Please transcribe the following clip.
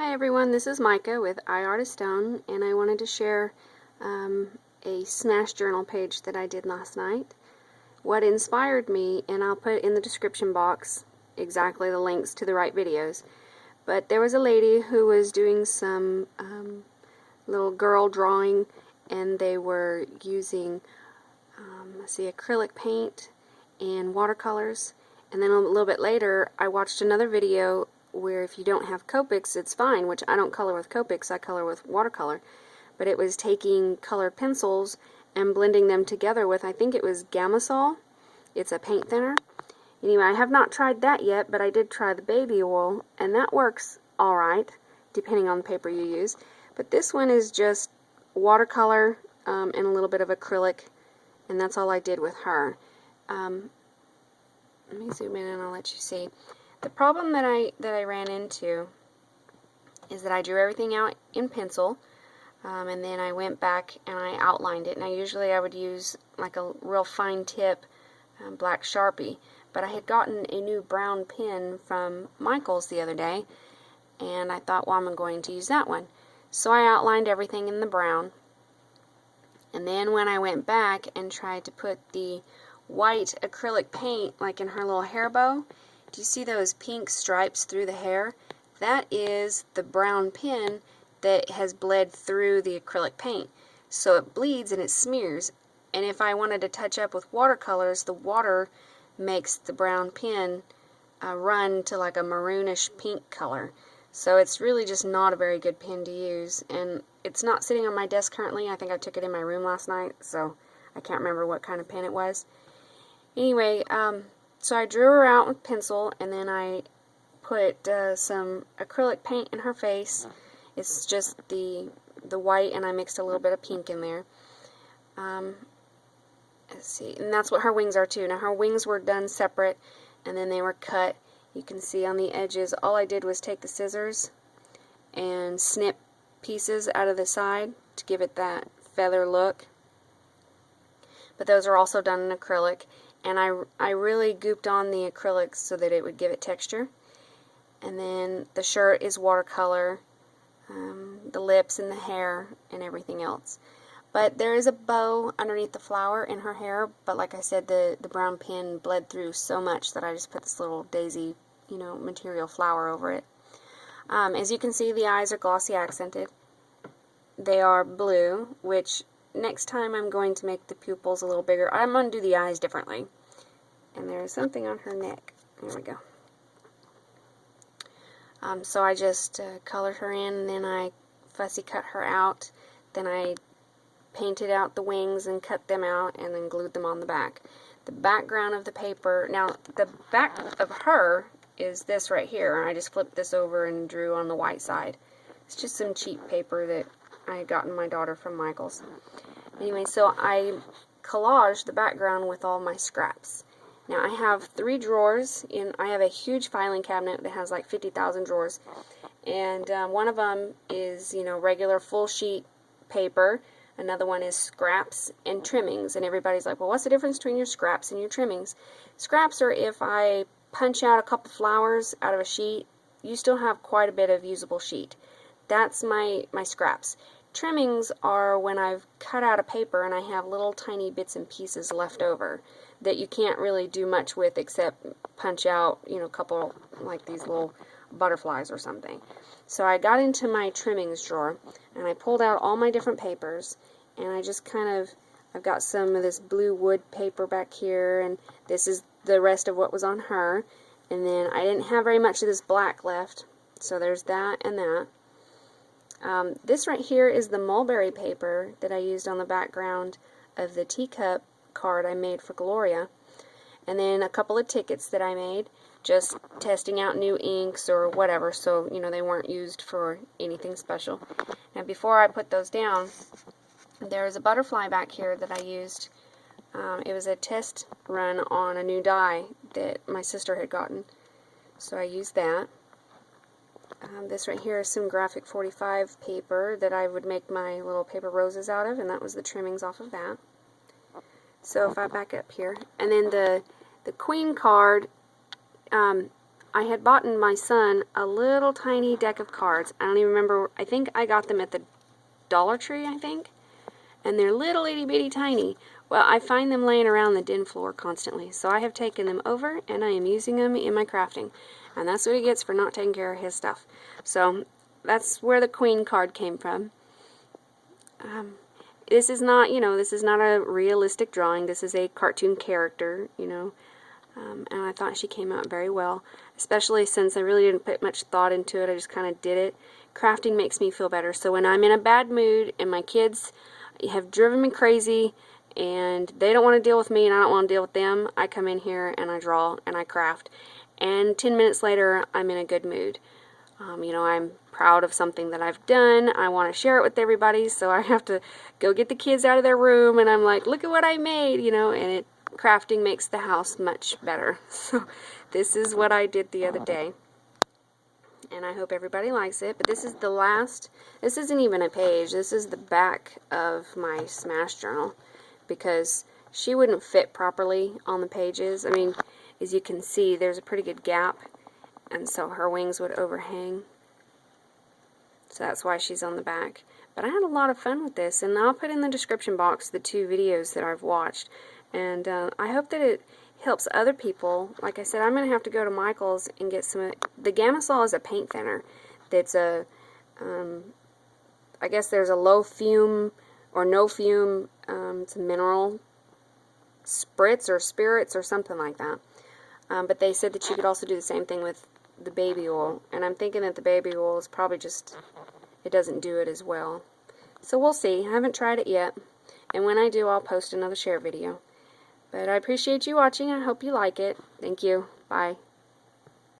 Hi everyone, this is Micah with iArtistStone, and I wanted to share a Smash Journal page that I did last night. What inspired me, and I'll put in the description box exactly the links to the right videos, but there was a lady who was doing some little girl drawing, and they were using let's see, acrylic paint and watercolors. And then a little bit later I watched another video where if you don't have Copics, it's fine, which I don't color with Copics, I color with watercolor. But it was taking colored pencils and blending them together with, I think it was Gamasol. It's a paint thinner. Anyway, I have not tried that yet, but I did try the baby oil, and that works alright, depending on the paper you use. But this one is just watercolor and a little bit of acrylic, and that's all I did with her. Let me zoom in and I'll let you see. The problem that I ran into is that I drew everything out in pencil, and then I went back and I outlined it. Now usually I would use like a real fine tip black Sharpie, but I had gotten a new brown pen from Michael's the other day, and I thought, well, I'm going to use that one. So I outlined everything in the brown, and then when I went back and tried to put the white acrylic paint like in her little hair bow, do you see those pink stripes through the hair? That is the brown pen that has bled through the acrylic paint. So it bleeds and it smears. And if I wanted to touch up with watercolors, the water makes the brown pen run to like a maroonish pink color. So it's really just not a very good pen to use. And it's not sitting on my desk currently. I think I took it in my room last night, so I can't remember what kind of pen it was. Anyway, so I drew her out with pencil, and then I put some acrylic paint in her face. It's just the white, and I mixed a little bit of pink in there. Let's see, and that's what her wings are too. Now her wings were done separate, and then they were cut. You can see on the edges, all I did was take the scissors and snip pieces out of the side to give it that feather look. But those are also done in acrylic. And I really gooped on the acrylics so that it would give it texture. And then the shirt is watercolor, the lips and the hair and everything else. But there is a bow underneath the flower in her hair, but like I said, the brown pen bled through so much that I just put this little daisy, material flower over it. As you can see, the eyes are glossy accented. They are blue, which next time I'm going to make the pupils a little bigger. I'm going to do the eyes differently. And there's something on her neck. There we go. So I just colored her in, and then I fussy cut her out. Then I painted out the wings and cut them out, and then glued them on the back. The background of the paper, now the back of her is this right here. I just flipped this over and drew on the white side. It's just some cheap paper that I had gotten my daughter from Michael's. Anyway, so I collaged the background with all my scraps. Now I have 3 drawers. I have a huge filing cabinet that has like 50,000 drawers, and one of them is regular full sheet paper. Another one is scraps and trimmings, and everybody's like, well, what's the difference between your scraps and your trimmings? Scraps are if I punch out a couple flowers out of a sheet, you still have quite a bit of usable sheet. That's my scraps. Trimmings are when I've cut out a paper and I have little tiny bits and pieces left over that you can't really do much with except punch out, a couple like these little butterflies or something. So I got into my trimmings drawer and I pulled out all my different papers, and I just I've got some of this blue wood paper back here, and this is the rest of what was on her. And then I didn't have very much of this black left, so there's that and that. This right here is the mulberry paper that I used on the background of the teacup card I made for Gloria. And then a couple of tickets that I made, just testing out new inks or whatever, so they weren't used for anything special. Now before I put those down, there's a butterfly back here that I used. It was a test run on a new die that my sister had gotten, so I used that. This right here is some graphic 45 paper that I would make my little paper roses out of, and that was the trimmings off of that. So if I back up here, and then the queen card, I had bought my son a little tiny deck of cards. I don't even remember. I think I got them at the Dollar Tree, I think. And they're little itty bitty tiny. Well, I find them laying around the den floor constantly. So I have taken them over and I am using them in my crafting. And that's what he gets for not taking care of his stuff. So that's where the Queen card came from. This is not, this is not a realistic drawing. This is a cartoon character, and I thought she came out very well, especially since I really didn't put much thought into it. I just kind of did it. Crafting makes me feel better. So when I'm in a bad mood and my kids have driven me crazy and they don't want to deal with me and I don't want to deal with them, I come in here and I draw and I craft. And 10 minutes later, I'm in a good mood. I'm proud of something that I've done. I want to share it with everybody, so I have to go get the kids out of their room, and I'm like, look at what I made, and crafting makes the house much better. So this is what I did the other day, and I hope everybody likes it. But this is the last, this isn't even a page, this is the back of my Smash journal, because she wouldn't fit properly on the pages. I mean, as you can see, there's a pretty good gap, and so her wings would overhang. So that's why she's on the back. But I had a lot of fun with this, and I'll put in the description box the 2 videos that I've watched. And I hope that it helps other people. Like I said, I'm going to have to go to Michael's and get some. The Gamasol is a paint thinner that's a, I guess there's a low fume or no fume, it's a mineral spritz or spirits or something like that. But they said that you could also do the same thing with the baby oil, and I'm thinking that the baby oil is probably just, it doesn't do it as well. So we'll see. I haven't tried it yet, and when I do, I'll post another share video. But I appreciate you watching. I hope you like it. Thank you. Bye.